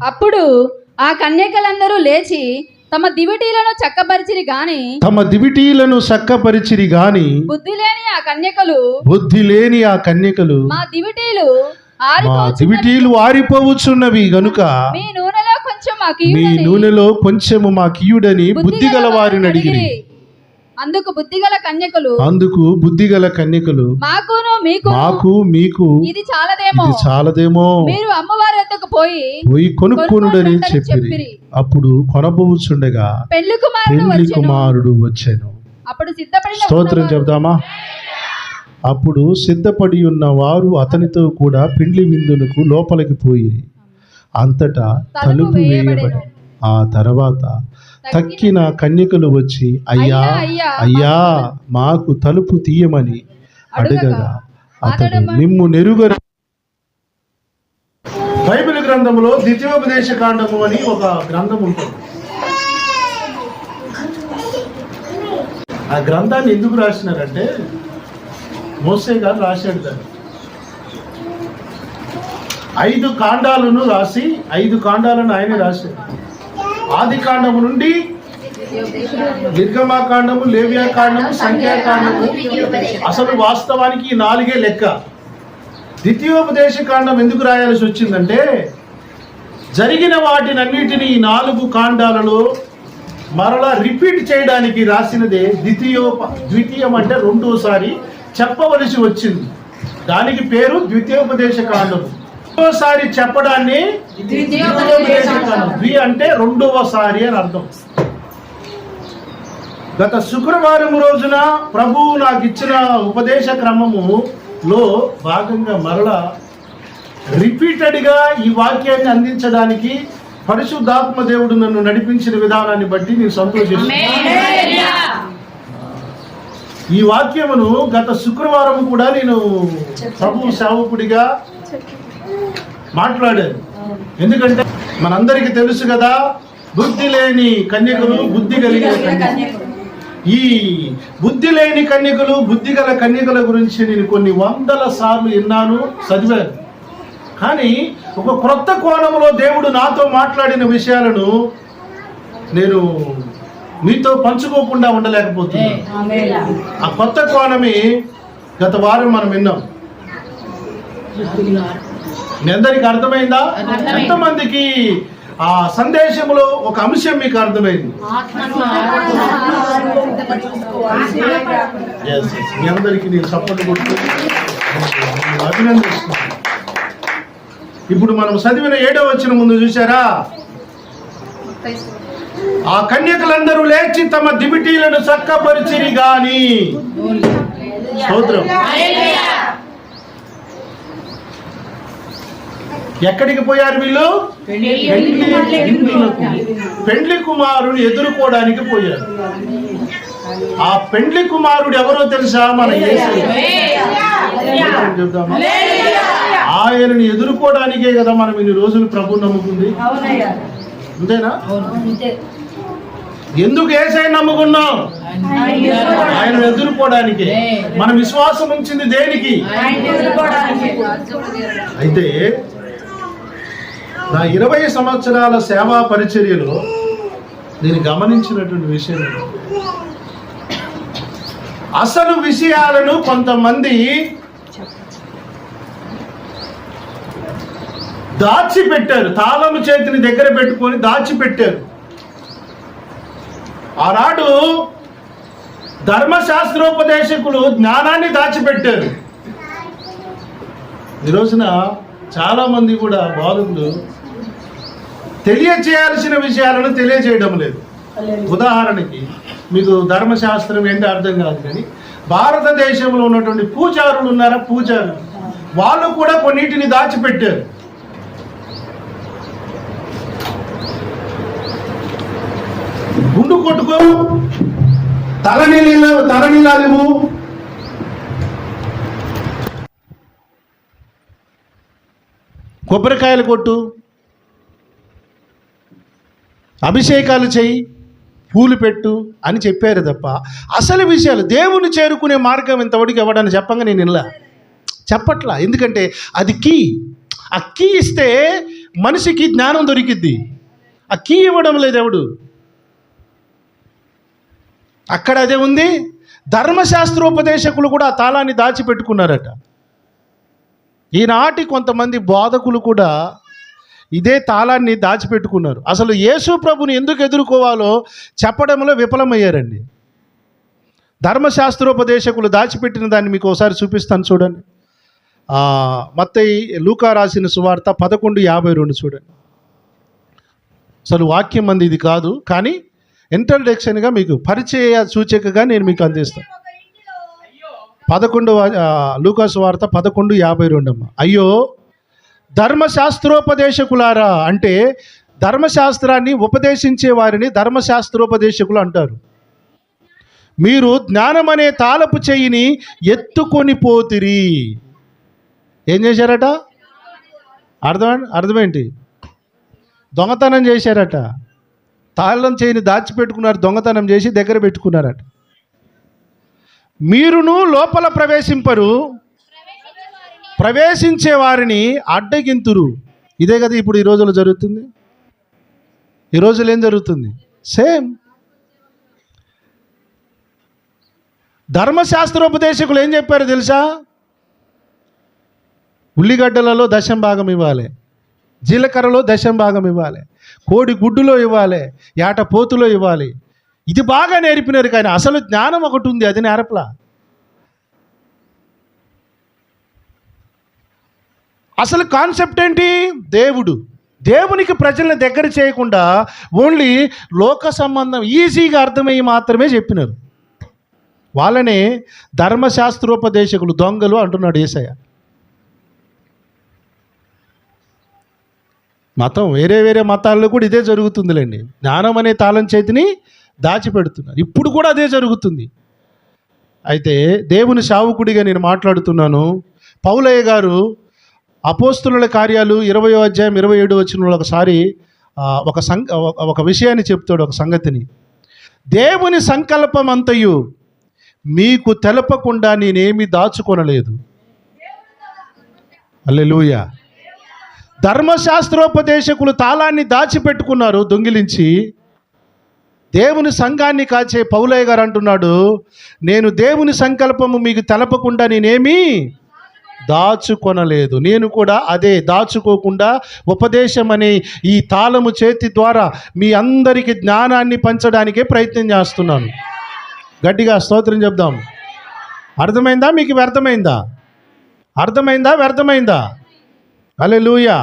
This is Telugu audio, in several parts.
అప్పుడు ఆ కన్యకలందరూ లేచి తమ దివిటీలను చక్కపరిచిరి గాని బుద్ధి లేని ఆ కన్యకలు మా దివిటీలు ఆరిపోవచ్చున్నవి గనుక మీ నూనెలో కొంచెము మాకియుడని బుద్ధి గల వారిని అడిగిరి. అందుకు బుద్ధిగల కన్యకలు మాకు మీకు ఇది చాలదేమో మీరు అమ్మవారి వద్దకు పోయి కొనుక్కొనుడని చెప్పిరి. అప్పుడు కొనబోచుండగా పెళ్లి కుమారుడు వచ్చెను. స్తోత్రం చెప్దామా? అప్పుడు సిద్ధపడి ఉన్న వారు అతనితో కూడా పెండ్లి విందునకు లోపలికి పోయిరి. అంతటా తలుపు వేయబడి ఆ తర్వాత తక్కిన కన్యకలు వచ్చి అయ్యా మాకు తలుపు తీయమని అడగగా అతడు నిమ్ము నెరుగరు. బైబిల్ గ్రంథంలో ద్వితీయోపదేశ కాండము అని ఒక గ్రంథం ఉంటుంది. ఆ గ్రంథాన్ని ఎందుకు రాసినారంటే మోసే గారు రాశాడు దాన్ని. 5 కాండాలను రాసి 5 కాండాలను ఆయన రాశాడు. ఆది కాండము నుండి నిర్గమాకాండము, లేవ్యాకాండము, సంఖ్యాకాండము. అసలు వాస్తవానికి 4 లెక్క. ద్వితీయోపదేశ కాండం ఎందుకు రాయాల్సి వచ్చిందంటే జరిగిన వాటినన్నిటినీ 4 కాండాలలో మరలా రిపీట్ చేయడానికి రాసినదే ద్వితీయం అంటే రెండోసారి చెప్పవలసి వచ్చింది. దానికి పేరు ద్వితీయోపదేశ కాండము. రెండోసారి చెప్పడాన్ని ద్వితీయోపదేశ కాండం. ద్వి అంటే రెండవసారి అని అర్థం. గత శుక్రవారం రోజున ప్రభువు నాకు ఇచ్చిన ఉపదేశ క్రమములో భాగంగా మరలా రిపీటెడ్గా ఈ వాక్యాన్ని అందించడానికి పరిశుద్ధాత్మ దేవుడు నన్ను నడిపించిన విధానాన్ని బట్టి నేను సంతోషిస్తున్నాను. ఈ వాక్యమును గత శుక్రవారం కూడా నేను ప్రభు సేవకుడిగా మాట్లాడాను. ఎందుకంటే మనందరికీ తెలుసు కదా, బుద్ధి లేని కన్యకలు, బుద్ధి కలిగిన కన్యకలు. ఈ బుద్ధి లేని కన్యకలు, బుద్ధి గల కన్యకల గురించి నేను కొన్ని 100 సార్లు విన్నాను, చదివాను. కానీ ఒక క్రొత్త కోణంలో దేవుడు నాతో మాట్లాడిన విషయాలను నేను మీతో పంచుకోకుండా ఉండలేకపోతున్నాను. ఆ కొత్త కోణమే గత వారం మనం విన్నాం. మీ అందరికి అర్థమైందా? ఎంతమందికి ఆ సందేశంలో ఒక అంశం మీకు అర్థమైంది? మీ అందరికి నేను సపోర్ట్ కొడుతూ అభినందిస్తున్నాను. ఇప్పుడు మనం చదివిన 7వ వచనం ముందు చూసారా? ఆ కన్యకలందరూ లేచి తమ దివిటీలను చక్కపరిచిరి గాని. స్తోత్రం. ఎక్కడికి పోయారు వీళ్ళు? పెండ్లి కుమారుని ఎదుర్కోవడానికి పోయారు. ఆ పెండ్లి కుమారుడు ఎవరో తెలుసా? మన చెప్తామా? ఆయనని ఎదుర్కోవడానికే కదా మనం ఇన్ని రోజులు ప్రభు నమ్ముకుంది. అంతేనా? ఎందుకు యేసయ్యని నమ్ముకున్నాం? ఆయన ఎదుర్కోవడానికి. మన విశ్వాసం ఉంచింది దేనికి? అయితే నా 20 సంవత్సరాల సేవా పరిచర్యలో నేను గమనించినటువంటి విషయం, అసలు విషయాలను కొంతమంది దాచిపెట్టారు. తాళము చేతిని దగ్గర పెట్టుకొని దాచిపెట్టారు. ఆనాడు ధర్మశాస్త్రోపదేశకులు జ్ఞానాన్ని దాచిపెట్టారు. ఈ రోజున చాలా మంది కూడా బోధకులు తెలియచేయాల్సిన విషయాలను తెలియజేయడం లేదు. ఉదాహరణకి మీకు ధర్మశాస్త్రం ఏంటి అర్థం కాదు, కానీ భారతదేశంలో ఉన్నటువంటి పూజారులు ఉన్నారా, పూజారులు వాళ్ళు కూడా కొన్నిటిని దాచిపెట్టారు. గుండు కొట్టుకో, తలనీలాలివు, కొబ్బరికాయలు కొట్టు, అభిషేకాలు చెయ్యి, పూలు పెట్టు అని చెప్పారు తప్ప అసలు విషయాలు దేవుని చేరుకునే మార్గం ఇంతవరకు ఎవడని చెప్పంగా నేను ఇలా చెప్పట్లా. ఎందుకంటే అది కీ, ఆ కీ ఇస్తే మనిషికి జ్ఞానం దొరికిద్ది. ఆ కీ ఇవ్వడం లేదు ఎవడు. అక్కడ అదే ఉంది. ధర్మశాస్త్రోపదేశకులు కూడా ఆ తాళాన్ని దాచిపెట్టుకున్నారట. ఈనాటి కొంతమంది బోధకులు కూడా ఇదే తాళాన్ని దాచిపెట్టుకున్నారు. అసలు యేసు ప్రభుని ఎందుకు ఎదుర్కోవాలో చెప్పడంలో విఫలమయ్యారండి. ధర్మశాస్త్రోపదేశకులు దాచిపెట్టిన దాన్ని మీకు ఒకసారి చూపిస్తాను చూడండి. మత్తయి లూకా రాసిన సువార్త 11:52 చూడండి. అసలు వాక్యం మంది ఇది కాదు, కానీ ఇంట్రడక్షన్గా మీకు పరిచయ సూచికగా నేను మీకు అందిస్తాను. 11 లూకా సువార్త 11:52 అమ్మ. అయ్యో ధర్మశాస్త్రోపదేశకులారా, అంటే ధర్మశాస్త్రాన్ని ఉపదేశించే వారిని ధర్మశాస్త్రోపదేశకులు అంటారు. మీరు జ్ఞానం అనే తాళపు చెయ్యిని ఎత్తుకొని పోతిరి. ఏం చేశారట? అర్థమేంటి? దొంగతనం చేశారట. తాళం చెయ్యిని దాచిపెట్టుకున్నారు, దొంగతనం చేసి దగ్గర పెట్టుకున్నారట. మీరును లోపల ప్రవేశింపరు, ప్రవేశించే వారిని అడ్డగింతురు. ఇదే కదా ఇప్పుడు ఈ రోజుల్లో జరుగుతుంది. ఈ రోజుల్లో ఏం జరుగుతుంది? సేమ్. ధర్మశాస్త్రోపదేశకులు ఏం చెప్పారు తెలుసా? ఉల్లిగడ్డలలో 10% ఇవ్వాలి, జీలకర్రలో 10% ఇవ్వాలి, కోడి గుడ్డులో ఇవ్వాలి, ఏట పోతులో ఇవ్వాలి. ఇది బాగా నేర్పినారు, కానీ అసలు జ్ఞానం ఒకటి ఉంది, అది నేర్పలా. అసలు కాన్సెప్ట్ ఏంటి? దేవునికి ప్రజల్ని దగ్గర చేయకుండా ఓన్లీ లోక సంబంధం ఈజీగా అర్థమయ్యి మాత్రమే చెప్పినారు. వాళ్ళనే ధర్మశాస్త్రోపదేశకులు, దొంగలు అంటున్నాడు యేసయ్య. మతం వేరే మతాల్లో కూడా ఇదే జరుగుతుందిలేండి. జ్ఞానం అనే తాళం చేతిని దాచిపెడుతున్నారు. ఇప్పుడు కూడా అదే జరుగుతుంది. అయితే దేవుని సేవకుడిగా నేను మాట్లాడుతున్నాను. పౌలయ్య గారు అపోస్తుల కార్యాలు 20వ అధ్యాయం 27వ వచనంలో ఒకసారి ఒక విషయాన్ని చెప్తాడు, ఒక సంగతిని. దేవుని సంకల్పం అంతయు మీకు తెలపకుండా నేనేమి దాచుకొనలేదు. హల్లెలూయా. ధర్మశాస్త్రోపదేశకులు తాళాన్ని దాచిపెట్టుకున్నారు దొంగిలించి. దేవుని సంఘాన్ని కాచే పౌలయ్య గారు అంటున్నాడు, నేను దేవుని సంకల్పము మీకు తెలపకుండా నేనేమీ దాచుకొనలేదు. నేను కూడా అదే దాచుకోకుండా ఉపదేశం అనే ఈ తాళము చేతి ద్వారా మీ అందరికీ జ్ఞానాన్ని పంచడానికే ప్రయత్నం చేస్తున్నాను. గట్టిగా స్తోత్రం చెప్దాం. అర్థమైందా? మీకు వ్యర్థమైందా? వ్యర్థమైందా? హల్లెలూయా.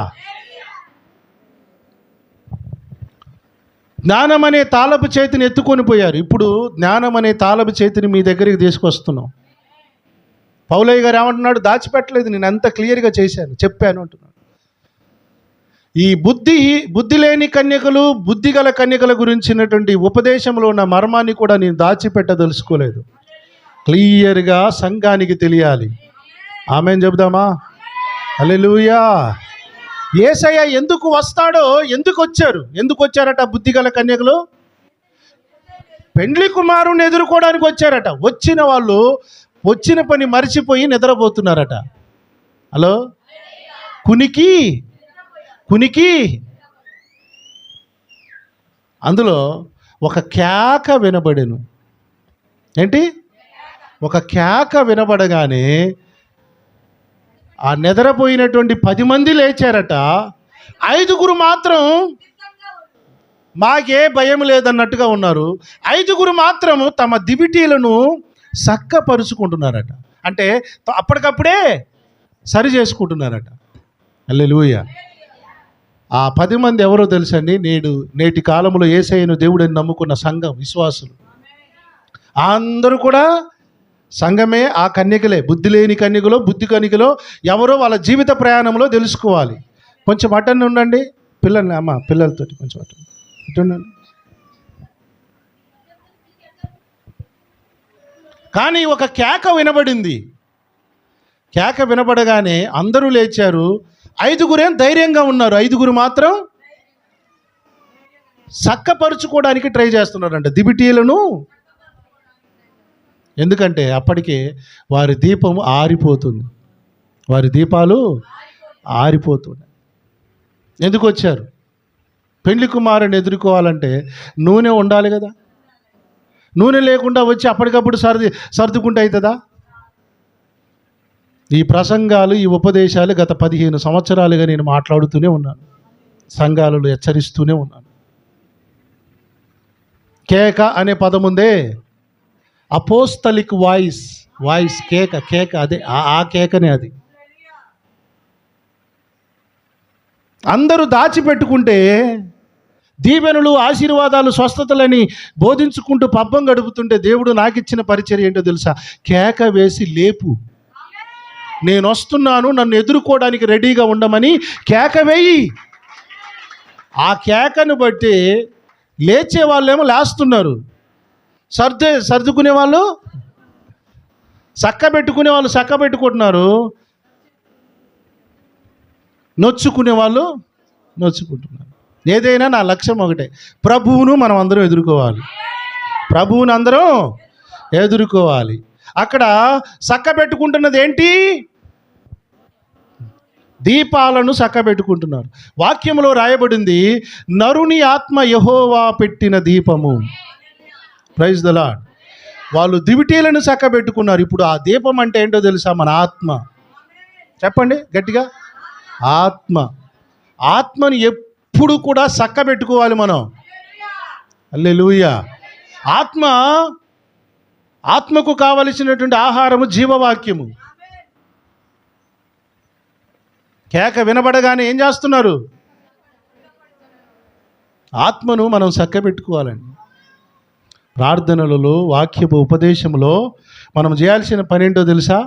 జ్ఞానం అనే తాళపు చేతిని ఎత్తుకొని పోయారు. ఇప్పుడు జ్ఞానం అనే తాళపు చేతిని మీ దగ్గరికి తీసుకొస్తున్నాం. పౌలయ్య గారు ఏమంటున్నాడు? దాచిపెట్టలేదు, నేను అంత క్లియర్గా చెప్పాను అంటున్నాడు. ఈ బుద్ధి లేని కన్యకలు, బుద్ధి గల కన్యకల గురించినటువంటి ఉపదేశంలో ఉన్న మర్మాన్ని కూడా నేను దాచిపెట్టదలుచుకోలేదు. క్లియర్గా సంఘానికి తెలియాలి. ఆమేన్ చెబుదామా? హల్లెలూయా. యేసయ్య ఎందుకు వస్తాడో, ఎందుకు వచ్చారట బుద్ధిగల కన్యకలు? పెండ్లి కుమారుని ఎదుర్కోవడానికి వచ్చారట. వచ్చిన వాళ్ళు వచ్చిన పని మర్చిపోయి నిద్రపోతున్నారట. హలో, కునికి అందులో ఒక కేక వినబడెను. ఏంటి? ఒక కేక వినబడగానే ఆ నిద్రపోయినటువంటి 10 మంది లేచారట. 5 మాత్రం మాకే భయం లేదన్నట్టుగా ఉన్నారు. 5 మాత్రం తమ దివిటీలను చక్కపరుచుకుంటున్నారట. అంటే అప్పటికప్పుడే సరి చేసుకుంటున్నారట. హల్లెలూయా. ఆ 10 మంది ఎవరో తెలుసండి? నేటి కాలంలో యేసయ్యను దేవుడని నమ్ముకున్న సంఘం, విశ్వాసులు అందరూ కూడా సంఘమే. ఆ కన్యకలే, బుద్ధి లేని కన్యకలో, బుద్ధి కన్యకలో ఎవరో వాళ్ళ జీవిత ప్రయాణంలో తెలుసుకోవాలి. కొంచెం అటెండ్ ఉండండి పిల్లలతో కొంచెం అటు ఉండండి. కానీ ఒక కేక వినబడింది. కేక వినబడగానే అందరూ లేచారు. 5 ధైర్యంగా ఉన్నారు, 5 మాత్రం చక్కపరుచుకోవడానికి ట్రై చేస్తున్నారంట దివిటీలను. ఎందుకంటే అప్పటికే వారి దీపం ఆరిపోతుంది, వారి దీపాలు ఆరిపోతున్నాయి. ఎందుకు వచ్చారు? పెళ్లి కుమారుని ఎదుర్కోవాలంటే నూనె ఉండాలి కదా. నూనె లేకుండా వచ్చి అప్పటికప్పుడు సర్దుకుంటే అవుతుందా? ఈ ప్రసంగాలు, ఈ ఉపదేశాలు గత 15 సంవత్సరాలుగా నేను మాట్లాడుతూనే ఉన్నాను, సంఘాలలో హెచ్చరిస్తూనే ఉన్నాను. కేక అనే పదం ఉందే, అపోస్తలిక్ వాయిస్ కేక అదే, ఆ కేకనే అది. అందరూ దాచిపెట్టుకుంటే దీవెనలు, ఆశీర్వాదాలు, స్వస్థతలని బోధించుకుంటూ పబ్బం గడుపుతుంటే దేవుడు నాకు ఇచ్చిన పరిచర్య ఏంటో తెలుసా? కేక వేసి లేపు, నేను వస్తున్నాను, నన్ను ఎదుర్కోవడానికి రెడీగా ఉండమని కేక వేయి. ఆ కేకను బట్టి లేచే వాళ్ళేమో లేస్తున్నారు, సర్దుకునే వాళ్ళు పెట్టుకునే వాళ్ళు పెట్టుకుంటున్నారు, నొచ్చుకునే వాళ్ళు నొచ్చుకుంటున్నారు. ఏదైనా నా లక్ష్యం ఒకటే, ప్రభువును మనం అందరం ఎదుర్కోవాలి. ప్రభువుని అందరం ఎదుర్కోవాలి. అక్కడ పెట్టుకుంటున్నది ఏంటి? దీపాలను పెట్టుకుంటున్నారు. వాక్యంలో రాయబడింది, నరుని ఆత్మ యెహోవా పెట్టిన దీపము. Praise the Lord. వాళ్ళు దివిటీలను పెట్టుకున్నారు. ఇప్పుడు ఆ దీపం అంటే ఏంటో తెలుసా? మన ఆత్మ. చెప్పండి గట్టిగా, ఆత్మని ఎప్పుడు కూడా పెట్టుకోవాలి మనం. హల్లెలూయా. ఆత్మకు కావలసినటువంటి ఆహారము జీవవాక్యము. కేక వినబడగానే ఏం చేస్తున్నారు? ఆత్మను మనం పెట్టుకోవాలండి. ప్రార్థనలలో, వాక్యపు ఉపదేశంలో మనం చేయాల్సిన పని ఏంటో తెలుసా?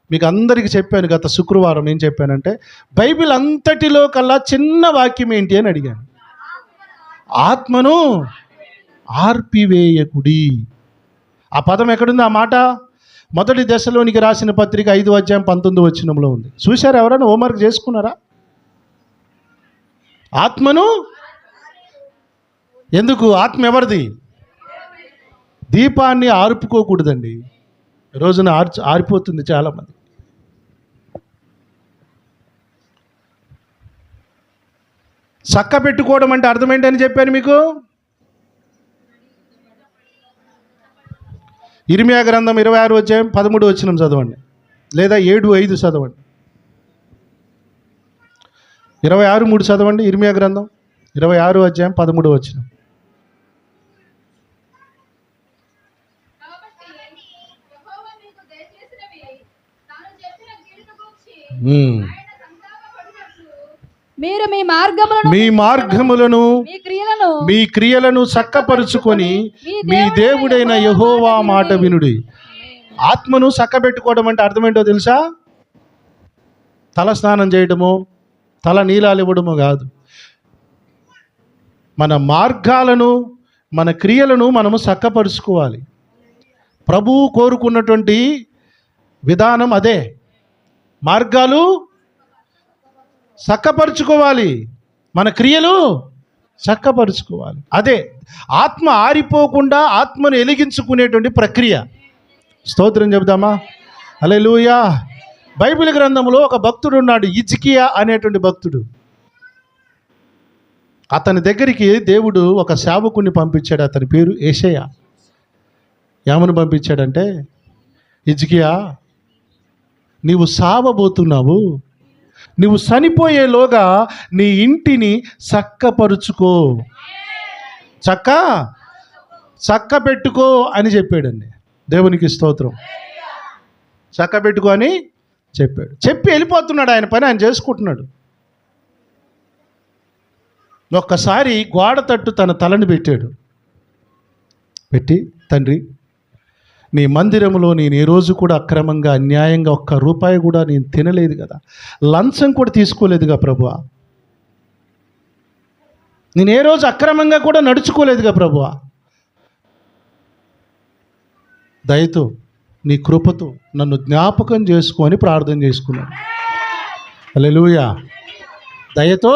మీకు అందరికీ చెప్పాను గత శుక్రవారం. ఏం చెప్పానంటే, బైబిల్ అంతటిలో కల్లా చిన్న వాక్యం ఏంటి అని అడిగాను. ఆత్మను ఆర్పివేయకుడి. ఆ పదం ఎక్కడుంది? ఆ మాట 1 దశలోనికి రాసిన పత్రిక 5:19 ఉంది. చూశారు? ఎవరైనా హోంవర్క్ చేసుకున్నారా? ఆత్మను ఎందుకు? ఆత్మ ఎవరిది? దీపాన్ని ఆర్పుకోకూడదండి. రోజున ఆరిపోతుంది చాలామంది. పెట్టుకోవడం అంటే అర్థం ఏంటని చెప్పాను మీకు. ఇర్మియా గ్రంథం 26:13 చదవండి, లేదా 7:5 చదవండి. 26:3 చదవండి. ఇర్మియా గ్రంథం 26:13. మీరు మీ మార్గములను మీ క్రియలను చక్కపరుచుకొని మీ దేవుడైన యెహోవా మాట వినుడి. ఆత్మను చక్కబెట్టుకోవడం అంటే అర్థం ఏంటో తెలుసా? తల స్నానం చేయడము, తల నీలాలు ఇవ్వడము కాదు. మన మార్గాలను, మన క్రియలను మనము చక్కపరుచుకోవాలి. ప్రభువు కోరుకున్నటువంటి విధానం అదే. మార్గాలు చక్కపరుచుకోవాలి, మన క్రియలు చక్కపరుచుకోవాలి. అదే ఆత్మ ఆరిపోకుండా ఆత్మను వెలిగించుకునేటువంటి ప్రక్రియ. స్తోత్రం చెబుదామా? హల్లెలూయా. బైబిల్ గ్రంథంలో ఒక భక్తుడు ఉన్నాడు, హిజ్కియా అనేటువంటి భక్తుడు. అతని దగ్గరికి దేవుడు ఒక సేవకుని పంపించాడు. అతని పేరు యేషయా. ఏమని పంపించాడంటే, హిజ్కియా, నీవు సావబోతున్నావు, నువ్వు చనిపోయేలోగా నీ ఇంటిని చక్కపరుచుకో, చక్క పెట్టుకో అని చెప్పాడండి. దేవునికి స్తోత్రం. చక్క పెట్టుకో అని చెప్పాడు. చెప్పి వెళ్ళిపోతున్నాడు. ఆయన పని ఆయన చేసుకుంటున్నాడు. ఒక్కసారి గోడ తట్టు తన తలని పెట్టాడు. పెట్టి, తండ్రి, నీ మందిరంలో నేను ఏ రోజు కూడా అక్రమంగా, అన్యాయంగా ఒక్క రూపాయి కూడా నేను తినలేదు కదా, లంచం కూడా తీసుకోలేదుగా ప్రభువా, నేను ఏ రోజు అక్రమంగా కూడా నడుచుకోలేదుగా ప్రభువా, దయతో నీ కృపతో నన్ను జ్ఞాపకం చేసుకొని ప్రార్థన చేసుకున్నాను. హల్లెలూయా. దయతో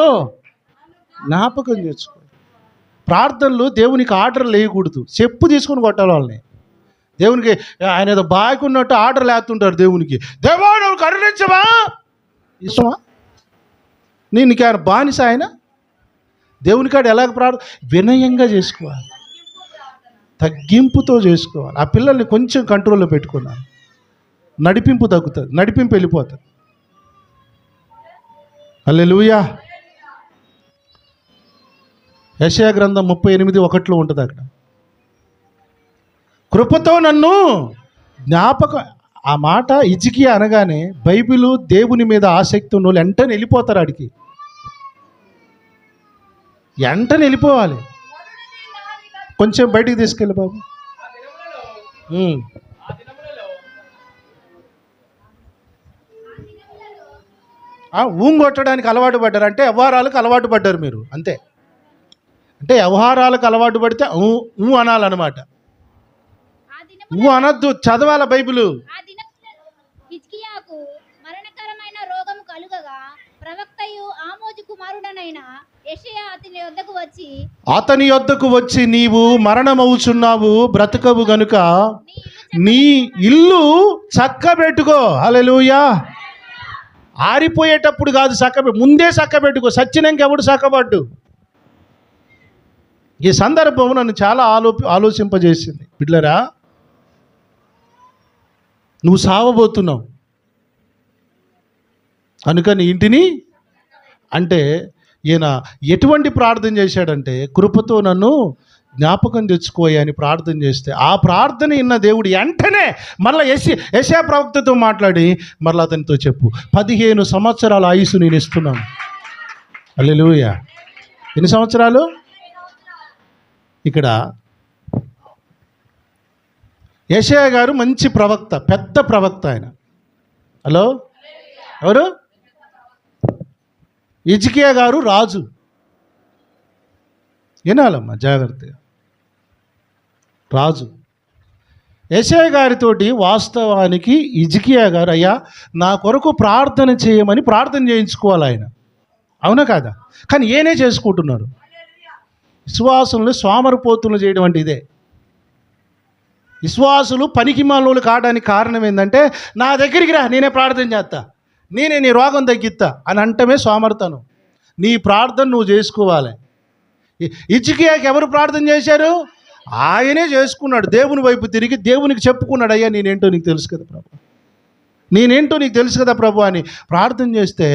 జ్ఞాపకం చేసుకో. ప్రార్థనలు దేవునికి ఆర్డర్ లేయకూడదు, చెప్పు తీసుకొని కొట్టాలి వాళ్ళని. దేవునికి ఆయన ఏదో బాగున్నట్టు ఆర్డర్ లేస్తుంటారు దేవునికి. దేవా నువ్వు కరుణించవా, ఇష్టమా? నీకు ఆయన బానిస ఆయన? దేవుని కాడ ఎలాగ వినయంగా చేసుకోవాలి, తగ్గింపుతో చేసుకోవాలి. ఆ పిల్లల్ని కొంచెం కంట్రోల్లో పెట్టుకున్నాను, నడిపింపు తగ్గుతుంది, నడిపింపు వెళ్ళిపోతుంది. హల్లెలూయా. యెషయా గ్రంథం 38:1 ఉంటుంది అక్కడ, కృపతో నన్ను జ్ఞాపకం. ఆ మాట హిజ్కియా అనగానే బైబిలు దేవుని మీద ఆసక్తి ఉన్న వాళ్ళు వెంటనే వెళ్ళిపోతారు ఆడికి, వెంటనే వెళ్ళిపోవాలి. కొంచెం బయటికి తీసుకెళ్ళి బాబు. ఊంగొట్టడానికి అలవాటు పడ్డారు అంటే వ్యవహారాలకు అలవాటు పడ్డారు మీరు, అంతే. అంటే వ్యవహారాలకు అలవాటు పడితే ఊ అనాలన్నమాట. ఊ అనొద్దు, చదవాల బైబిలు. హిజ్కియాకు మరణకరమైన రోగము కలుగగా ప్రవక్తయు ఆమోజు కుమారుడనైన యెషయా అతని యొద్దకు వచ్చి నీవు మరణమవుచున్నావు, బ్రతకవు గనుక నీ ఇల్లు చక్కబెట్టుకో. హల్లెలూయా. ఆరిపోయేటప్పుడు కాదు, ముందే చక్కబెట్టుకో. సచ్చినాక ఎవడు చక్కబడ్డు? ఈ సందర్భం నన్ను చాలా ఆలోచింపజేసింది. బిడ్డలారా, నువ్వు సావబోతున్నావు కనుక నీ ఇంటిని, అంటే ఈయన ఎటువంటి ప్రార్థన చేశాడంటే, కృపతో నన్ను జ్ఞాపకం తెచ్చుకోయి అని ప్రార్థన చేస్తే, ఆ ప్రార్థన విన్న దేవుడు వెంటనే మళ్ళీ యెషయా ప్రవక్తతో మాట్లాడి మళ్ళీ అతనితో చెప్పు, 15 సంవత్సరాల ఆయుసు నేను ఇస్తున్నాను. హల్లెలూయా. ఎన్ని సంవత్సరాలు? ఇక్కడ యెషయా గారు మంచి ప్రవక్త, పెద్ద ప్రవక్త ఆయన. హలో, ఎవరు? హిజ్కియా గారు రాజు. వినాలమ్మా జాగ్రత్తగా. రాజు యెషయా గారితోటి వాస్తవానికి హిజ్కియా గారు, అయ్యా నా కొరకు ప్రార్థన చేయమని ప్రార్థన చేయించుకోవాలి ఆయన, అవునా కాదా? కానీ ఏనే చేసుకుంటున్నారు. విశ్వాసులను సోమరిపోతులు చేయడం అంటే ఇదే. విశ్వాసులు పనికిమాలోలు కావడానికి కారణం ఏంటంటే, నా దగ్గరికి రా, నేనే ప్రార్థన చేస్తా, నేనే నీ రోగం తగ్గిస్తా అని అంటమే సోమర్తనం. నీ ప్రార్థన నువ్వు చేసుకోవాలి. హిజ్కియాకి ఎవరు ప్రార్థన చేశారు? ఆయనే చేసుకున్నాడు. దేవుని వైపు తిరిగి దేవునికి చెప్పుకున్నాడు, అయ్యా నేనేంటో నీకు తెలుసు కదా ప్రభు, నేనేంటో నీకు తెలుసు కదా ప్రభు అని ప్రార్థన చేస్తే,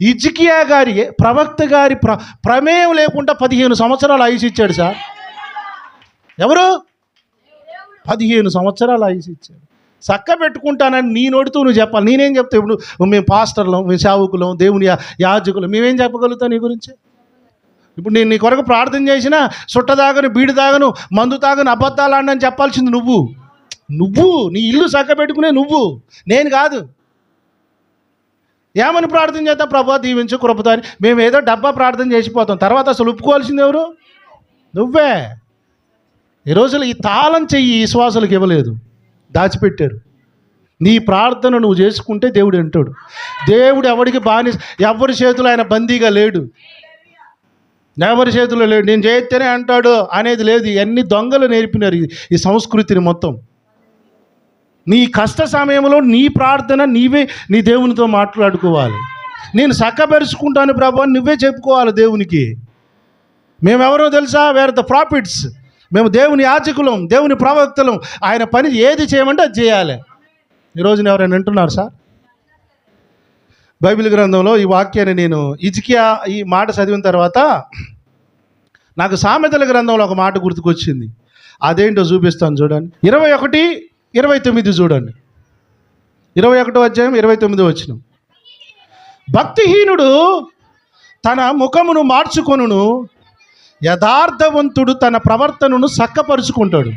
హిజ్కియా గారి ప్రవక్త గారి ప్రమేయం లేకుండా 15 సంవత్సరాలు ఆయుష్ ఇచ్చాడు సార్. ఎవరు? 15 సంవత్సరాలు ఆయుష్ ఇచ్చాడు. చక్క పెట్టుకుంటానని నీ నోటితో నువ్వు చెప్పాలి. నేనేం చెప్తా? ఇప్పుడు మేము పాస్టర్లం, మేము సేవకులం, దేవుని యాజకులం, మేమేం చెప్పగలుగుతాం నీ గురించి? ఇప్పుడు నేను నీ కొరకు ప్రార్థన చేసినా సుట్ట తాగను, బీడి తాగను, మందు తాగను, అబద్ధాలు ఆడని చెప్పాల్సింది నువ్వు నీ ఇల్లు చక్క పెట్టుకునే నువ్వు, నేను కాదు. ఏమని ప్రార్థన చేద్దాం? ప్రభువా దీవించు, కృపతో అని మేము ఏదో డబ్బా ప్రార్థన చేసిపోతాం. తర్వాత అసలు ఒప్పుకోవాల్సింది ఎవరు? నువ్వే. ఈ రోజులు ఈ తాళం చెయ్యి విశ్వాసులకు ఇవ్వలేదు, దాచిపెట్టారు. నీ ప్రార్థన నువ్వు చేసుకుంటే దేవుడు వింటాడు. దేవుడు ఎవరికి బానిస, ఎవరి చేతులు ఆయన బందీగా లేడు, ఎవరి చేతుల్లో లేడు. నేను చేస్తేనే అంటాడు అనేది లేదు. ఇవన్నీ దొంగలు నేర్పినారు ఈ సంస్కృతిని మొత్తం. నీ కష్ట సమయంలో నీ ప్రార్థన నీవే నీ దేవునితో మాట్లాడుకోవాలి. నేను చక్కబెరుచుకుంటాను ప్రభు అని నువ్వే చెప్పుకోవాలి దేవునికి. మేమెవరో తెలుసా? Wear the profits. మేము దేవుని యాజకులం, దేవుని ప్రవక్తలం. ఆయన పని ఏది చేయమంటే అది చేయాలి. ఈరోజున ఎవరైనా వింటున్నారు సార్? బైబిల్ గ్రంథంలో ఈ వాక్యాన్ని నేను హిజ్కియా ఈ మాట చదివిన తర్వాత నాకు సామెతల గ్రంథంలో ఒక మాట గుర్తుకొచ్చింది. అదేంటో చూపిస్తాను చూడండి. 21:29 చూడండి. 21వ అధ్యాయం 29వ వచనం. భక్తిహీనుడు తన ముఖమును మార్చుకొనును, యథార్థవంతుడు తన ప్రవర్తనను చక్కపరుచుకుంటాడు.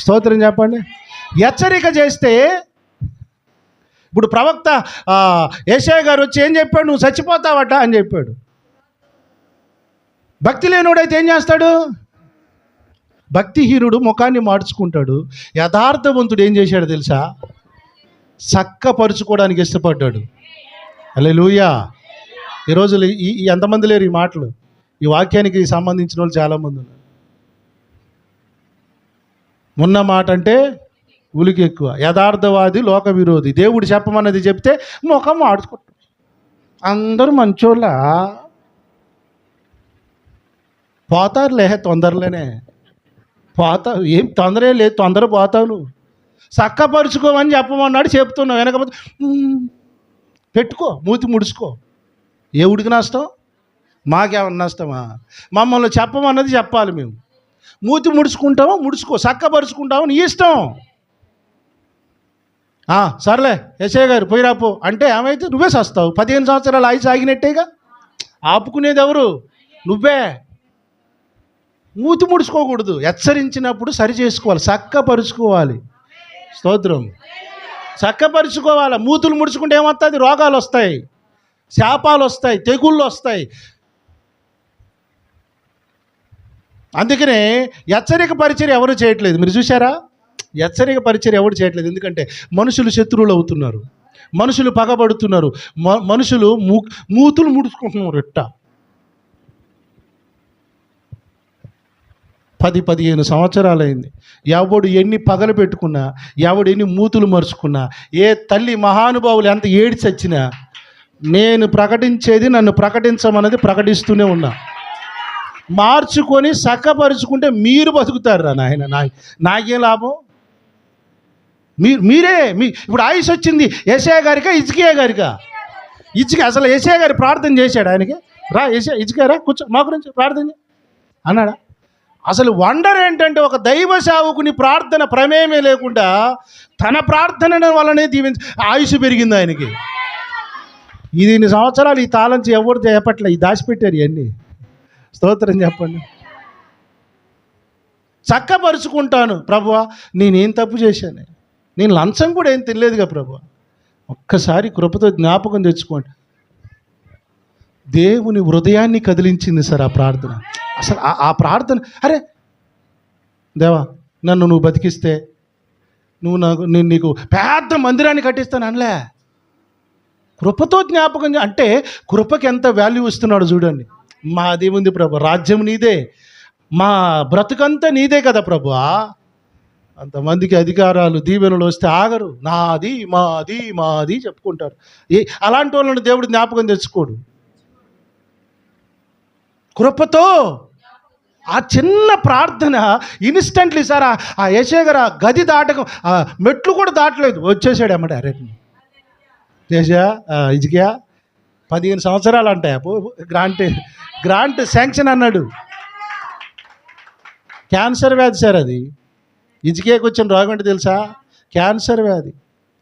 స్తోత్రం చెప్పండి. హెచ్చరిక చేస్తే, ఇప్పుడు ప్రవక్త యెషయా గారు వచ్చి ఏం చెప్పాడు? నువ్వు చచ్చిపోతావట అని చెప్పాడు. భక్తి లేనుడైతే ఏం చేస్తాడు? భక్తిహీనుడు ముఖాన్ని మార్చుకుంటాడు. యథార్థవంతుడు ఏం చేశాడు తెలుసా? చక్కపరుచుకోవడానికి ఇష్టపడ్డాడు. హల్లెలూయా. ఈ రోజులు ఎంతమంది లేరు ఈ మాటలు? ఈ వాక్యానికి సంబంధించిన వాళ్ళు చాలామంది ఉన్నారు. ఉన్న మాట అంటే ఉలికి ఎక్కువ. యథార్థవాది లోక విరోధి. దేవుడు చెప్పమన్నది చెప్తే ముఖం మార్చుకుంటాడు. అందరూ మంచోళ్ళ పోతారులే, తొందరలోనే పోతావు, ఏం తొందర లేదు, తొందర పోతావు. నువ్వు చక్కపరుచుకోమని చెప్పమన్నాడు, చెప్తున్నావు. వెనకపోతే పెట్టుకో, మూతి ముడుచుకో. ఏ ఉడికి నష్టం? మాకేమన్నా నష్టమా? మమ్మల్ని చెప్పమన్నది చెప్పాలి మేము. మూతి ముడుచుకుంటాము, ముడుచుకో. చక్కపరుచుకుంటాము, నీ ఇష్టం. సర్లే ఎస్ఐ గారు పోయి రాపో అంటే ఏమైతే నువ్వే సస్తావు. 15 సంవత్సరాలు ఆయుష్ ఆగినట్టేగా. ఆపుకునేది ఎవరు? నువ్వే. మూతి ముడుచుకోకూడదు. హెచ్చరించినప్పుడు సరి చేసుకోవాలి, చక్కపరుచుకోవాలి. స్తోత్రం. చక్కపరుచుకోవాలి. మూతులు ముడుచుకుంటే ఏమవుతుంది? రోగాలు వస్తాయి, శాపాలు వస్తాయి, తెగుళ్ళు వస్తాయి. అందుకనే హెచ్చరిక పరిచర్య ఎవరు చేయట్లేదు. మీరు చూసారా? హెచ్చరిక పరిచర్య ఎవరు చేయట్లేదు. ఎందుకంటే మనుషులు శత్రువులు అవుతున్నారు, మనుషులు పగబడుతున్నారు, మనుషులు మూతులు ముడుచుకుంటున్నారు. 10-15 సంవత్సరాలైంది. ఎవడు ఎన్ని పగలు పెట్టుకున్నా, ఎవడు ఎన్ని మూతులు మరుచుకున్నా, ఏ తల్లి మహానుభావులు ఎంత ఏడి చచ్చినా, నేను ప్రకటించేది నన్ను ప్రకటించమన్నది ప్రకటిస్తూనే ఉన్నా. మార్చుకొని చక్కపరుచుకుంటే మీరు బతుకుతారు రా నాయన. నాకేం లాభం? మీరే ఇప్పుడు ఆయుష్ వచ్చింది ఏసయ్య గారికా హిజ్కియా గారికా? అసలు ఏసయ్య గారి ప్రార్థన చేశాడు ఆయనకి. రా హిజ్కియా రా కూర్చో, మా గురించి ప్రార్థన అన్నాడా? అసలు వండర్ ఏంటంటే ఒక దైవ సేవకుని ప్రార్థన ప్రమేయమే లేకుండా తన ప్రార్థన వల్లనే ఆయుష్ పెరిగింది ఆయనకి. ఇది 2 సంవత్సరాలు ఈ తాళంచి ఎవరు చేపట్ల, ఈ దాచిపెట్టారు ఇవన్నీ. స్తోత్రం చెప్పండి. చక్కపరుచుకుంటాను ప్రభువా, నేనేం తప్పు చేశాను? నేను లంచం కూడా ఏం తెలియదుగా ప్రభువా. ఒక్కసారి కృపతో జ్ఞాపకం తెచ్చుకోండి. దేవుని హృదయాన్ని కదిలించింది సార్ ఆ ప్రార్థన. అసలు ఆ ప్రార్థన, అరే దేవా నన్ను నువ్వు బతికిస్తే నేను నీకు పెద్ద మందిరాన్ని కట్టిస్తాను అనలే. కృపతో జ్ఞాపకం అంటే కృపకి ఎంత వాల్యూ ఇస్తున్నాడు చూడండి. మాది ఉంది ప్రభు, రాజ్యం నీదే, మా బ్రతుకంతా నీదే కదా ప్రభు. అంతమందికి అధికారాలు దీవెనలు వస్తే ఆగరు. నాది మాది మాది చెప్పుకుంటారు. అలాంటి వాళ్ళని దేవుడు జ్ఞాపకం తెచ్చుకోడు. కృపతో ఆ చిన్న ప్రార్థన ఇన్స్టెంట్లీ సార్ ఆ ఏసయ్య గారు గది దాటకం, మెట్లు కూడా దాటలేదు, వచ్చేసాడు అన్నమాట. అరే ఏసయ్య హిజ్కియా 15 సంవత్సరాలు అంటాయి గ్రాంట్ శాంక్షన్ అన్నాడు. క్యాన్సర్ వ్యాధి సార్ అది. హిజ్కియాకి వచ్చిన రోగం అంటే తెలుసా? క్యాన్సర్ వ్యాధి.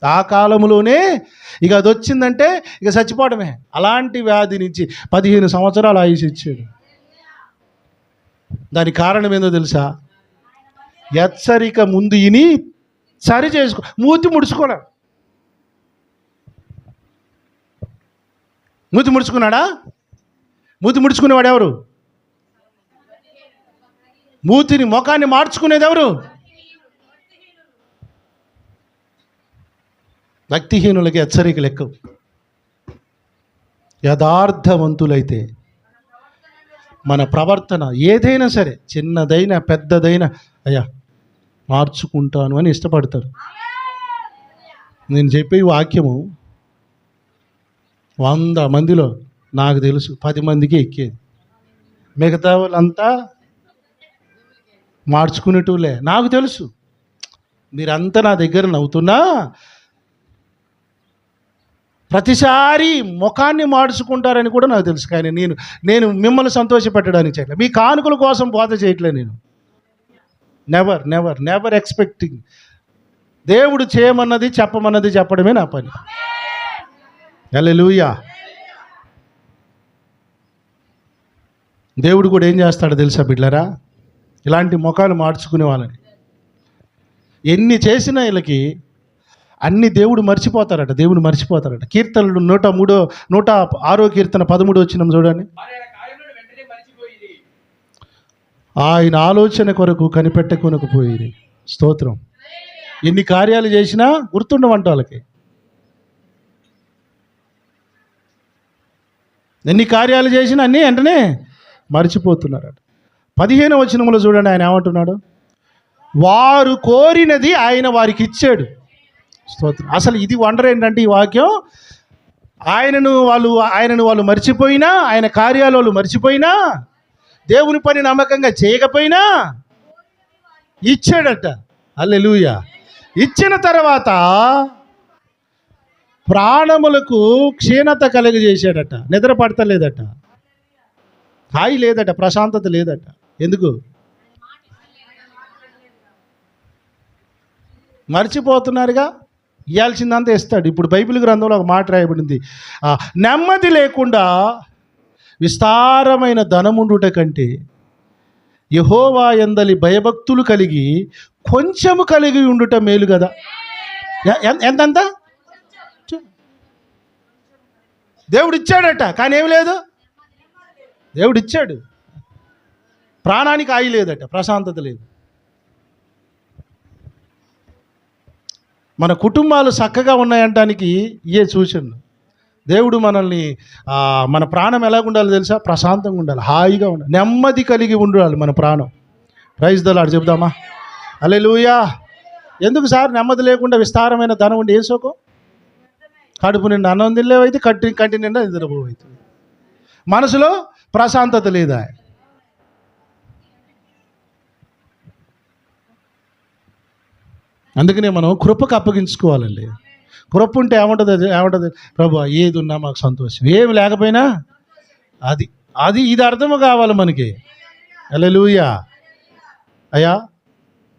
ఆ కాలంలోనే ఇక అది వచ్చిందంటే ఇక చచ్చిపోవడమే. అలాంటి వ్యాధి నుంచి 15 సంవత్సరాలు ఆయుష్ ఇచ్చాడు. దానికి కారణం ఏందో తెలుసా? హెచ్చరిక ముందు ఇని సరి చేసుకో. మూతి ముడుచుకోవడం. మూతి ముడుచుకున్నాడా? మూతి ముడుచుకునేవాడు ఎవరు? మూతిని ముఖాన్ని మార్చుకునేది ఎవరు? భక్తిహీనులకి హెచ్చరిక లెక్క. యథార్థవంతులైతే మన ప్రవర్తన ఏదైనా సరే, చిన్నదైనా పెద్దదైనా, అయ్యా మార్చుకుంటాను అని ఇష్టపడతారు. నేను చెప్పే వాక్యము 100 మందిలో నాకు తెలుసు 10 మందికి ఎక్కేది. మిగతా వాళ్ళంతా మార్చుకునేటోళ్ళే. నాకు తెలుసు. మీరంతా నా దగ్గర నవ్వుతున్నా ప్రతిసారి ముఖాన్ని మార్చుకుంటారని కూడా నాకు తెలుసు. కానీ నేను మిమ్మల్ని సంతోషపెట్టడానికి చేయట్లేదు, మీ కానుకల కోసం బోధ చేయట్లేదు. నేను నెవర్ నెవర్ నెవర్ ఎక్స్పెక్టింగ్. దేవుడు చేయమన్నది చెప్పమన్నది చెప్పడమే నా పని. హల్లెలూయా. దేవుడు కూడా ఏం చేస్తాడో తెలుసా బిడ్డలారా? ఇలాంటి ముఖాలు మార్చుకునే వాళ్ళని ఎన్ని చేసినా వీళ్ళకి అన్ని దేవుడు మర్చిపోతారట. దేవుడు మర్చిపోతారట. కీర్తనలు 106వ కీర్తన 13 వచ్చిన చూడండి. ఆయన ఆలోచన కొరకు కనిపెట్టకొనకపోయేది. స్తోత్రం. ఎన్ని కార్యాలు చేసినా గుర్తుండవంట వాళ్ళకి. ఎన్ని కార్యాలు చేసినా అన్నీ వెంటనే మర్చిపోతున్నారట. 15వ వచనంలో చూడండి ఆయన ఏమంటున్నాడు? వారు కోరినది ఆయన వారికి ఇచ్చాడు. స్తోత్రం. అసలు ఇది వండర్ ఏంటంటే ఈ వాక్యం ఆయనను వాళ్ళు మర్చిపోయినా, ఆయన కార్యాలు వాళ్ళు మర్చిపోయినా, దేవుని పని నమ్మకంగా చేయకపోయినా ఇచ్చాడట. హల్లెలూయా. ఇచ్చిన తర్వాత ప్రాణములకు క్షీణత కలుగజేశాడట. నిద్ర పడతలేదట, హాయి లేదట, ప్రశాంతత లేదట. ఎందుకు? మర్చిపోతున్నారుగా. ఇవ్వాల్సిందంతా ఇస్తాడు. ఇప్పుడు బైబిల్ గ్రంథంలో ఒక మాట రాయబడింది, నెమ్మది లేకుండా విస్తారమైన ధనముండుట కంటే యెహోవా యందలి భయభక్తులు కలిగి కొంచెము కలిగి ఉండుట మేలు కదా. ఎంతంత దేవుడు ఇచ్చాడట, కానీ ఏమి లేదు. దేవుడు ఇచ్చాడు, ప్రాణానికి ఆయి లేదట, ప్రశాంతత లేదు. మన కుటుంబాలు చక్కగా ఉన్నాయంటానికి ఇయే సూచనలు. దేవుడు మనల్ని మన ప్రాణం ఎలాగ ఉండాలో తెలుసా? ప్రశాంతంగా ఉండాలి, హాయిగా ఉండాలి, నెమ్మది కలిగి ఉండాలి మన ప్రాణం. ప్రైజ్ ద లార్డ్ చెబుదామా? హల్లెలూయా. ఎందుకు సార్ నెమ్మది లేకుండా విస్తారమైన ధనం ఉండి ఏం సోకం? కడుపు నిండా అన్నం తినలేవైతే, కంటి నిండా నిద్రపోవైతుంది, మనసులో ప్రశాంతత లేదా. అందుకనే మనం కృపకు అప్పగించుకోవాలండి. కృప ఉంటే ఏముంటుంది? ప్రభు ఏది ఉన్నా మాకు సంతోషం, ఏమి లేకపోయినా ఇది అర్థం కావాలి మనకి. హల్లెలూయా. అయ్యా,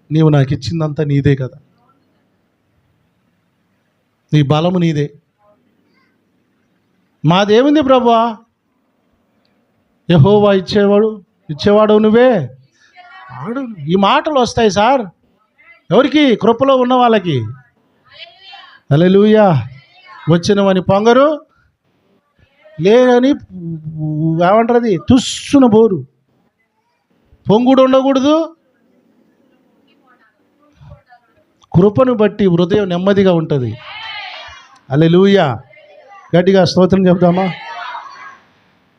నీవు నాకు ఇచ్చిందంతా నీదే కదా, నీ బలము నీదే, మాదేముంది ప్రభువా? యెహోవా ఇచ్చేవాడు నువ్వే. ఈ మాటలు వస్తాయి సార్ ఎవరికి? కృపలో ఉన్న వాళ్ళకి. హల్లెలూయా. వచ్చినవని పొంగరు, లేదని ఏమంటారు, తుస్సున బోరు. పొంగుడు ఉండకూడదు. కృపను బట్టి హృదయం నెమ్మదిగా ఉంటుంది. హల్లెలూయా. గట్టిగా స్తోత్రం చెప్తామా?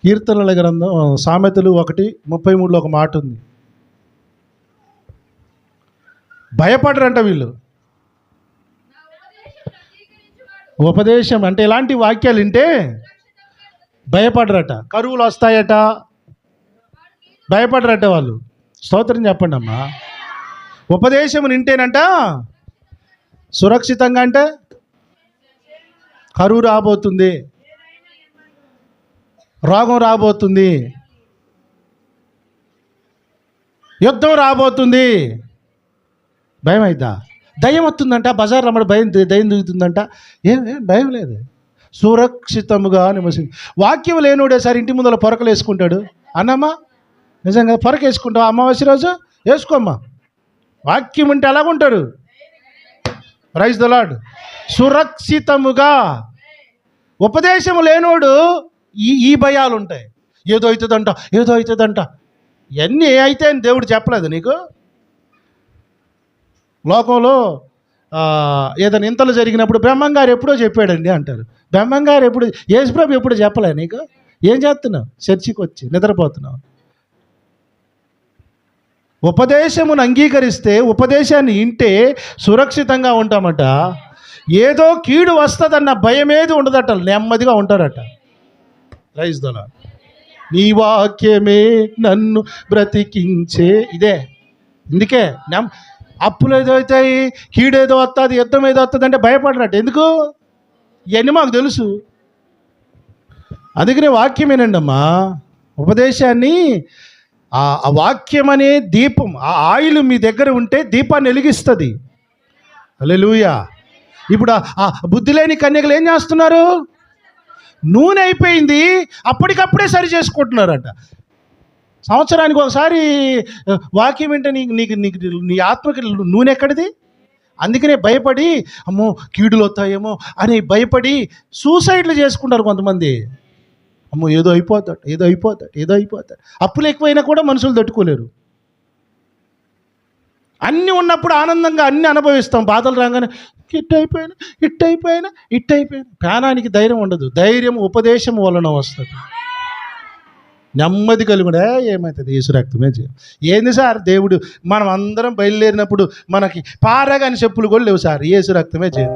కీర్తనల గ్రంథం సామెతలు 1:33 ఒక మాట ఉంది. భయపడరంట వీళ్ళు. ఉపదేశం అంటే ఎలాంటి వాక్యాలు వింటే భయపడరట. కరువులు వస్తాయట, భయపడరట వాళ్ళు. స్తోత్రం చెప్పండి అమ్మా. ఉపదేశం వింటేనంట సురక్షితంగా, అంటే కరువు రాబోతుంది, రోగం రాబోతుంది, యుద్ధం రాబోతుంది, భయం అవుతా, దయ్యం వస్తుందంట, బజార్ రమ్మడి దయ్యం దిగుతుందంట. ఏం భయం లేదు, సురక్షితముగా నివసి. వాక్యం లేనుడే సార్ ఇంటి ముందర పొరకలు వేసుకుంటాడు. అన్నమ్మా నిజంగా పొరక వేసుకుంటావు అమావాస్య రోజు? వేసుకోమ్మా. వాక్యం ఉంటే ఎలాగుంటారు? Praise the lord. సురక్షితముగా. ఉపదేశం లేనోడు ఈ భయాలు ఉంటాయి. ఏదో అవుతుందంట. ఇవన్నీ అయితే అని దేవుడు చెప్పలేదు నీకు? లోకంలో ఏదైనా ఇంతలు జరిగినప్పుడు బ్రహ్మంగారు ఎప్పుడో చెప్పాడండి అంటారు. బ్రహ్మంగారు ఎప్పుడు, యేసుప్రభు ఎప్పుడు చెప్పలే నీకు? ఏం చేస్తున్నావు? చర్చికి వచ్చి నిద్రపోతున్నావు. ఉపదేశమును అంగీకరిస్తే, ఉపదేశాన్ని వింటే సురక్షితంగా ఉంటామట. ఏదో కీడు వస్తుందన్న భయమేది ఉండదట, నెమ్మదిగా ఉంటారట. Praise the Lord. నీ వాక్యమే నన్ను బ్రతికించే. ఇదే ఇందుకే అప్పులు ఏదో అవుతాయి, కీడేదో వస్తుంది, యుద్ధం ఏదో వస్తుంది అంటే భయపడరట. ఎందుకు? ఇవన్నీ మాకు తెలుసు. అందుకనే వాక్యమేనండి అమ్మా. ఉపదేశాన్ని, ఆ వాక్యం అనే దీపం, ఆ ఆయిల్ మీ దగ్గర ఉంటే దీపాన్ని వెలిగిస్తుంది. హల్లెలూయా. ఇప్పుడు ఆ బుద్ధి లేని కన్యకలు ఏం చేస్తున్నారు? నూనె అయిపోయింది, అప్పటికప్పుడే సరి చేసుకుంటున్నారట. సంవత్సరానికి ఒకసారి వాక్యం వింటే నీకు నీ ఆత్మకి నూనె ఎక్కడిది? అందుకనే భయపడి అమ్మో కీడులు వస్తాయేమో అని భయపడి సూసైడ్లు చేసుకుంటారు కొంతమంది. అమ్మో ఏదో అయిపోతాడు. అప్పులు ఎక్కువైనా కూడా మనుషులు తట్టుకోలేరు. అన్నీ ఉన్నప్పుడు ఆనందంగా అన్నీ అనుభవిస్తాం, బాధలు రాగానే ఇట్ అయిపోయినా ప్రాణానికి ధైర్యం ఉండదు. ధైర్యం ఉపదేశం వలన వస్తుంది. నెమ్మది కలుగుడే ఏమవుతుంది? యేసు రక్తమే చేయం. ఏంది సార్ దేవుడు, మనం అందరం బయలుదేరినప్పుడు మనకి పారగాని చెప్పులు కూడా లేవు సార్. యేసు రక్తమే చేయం.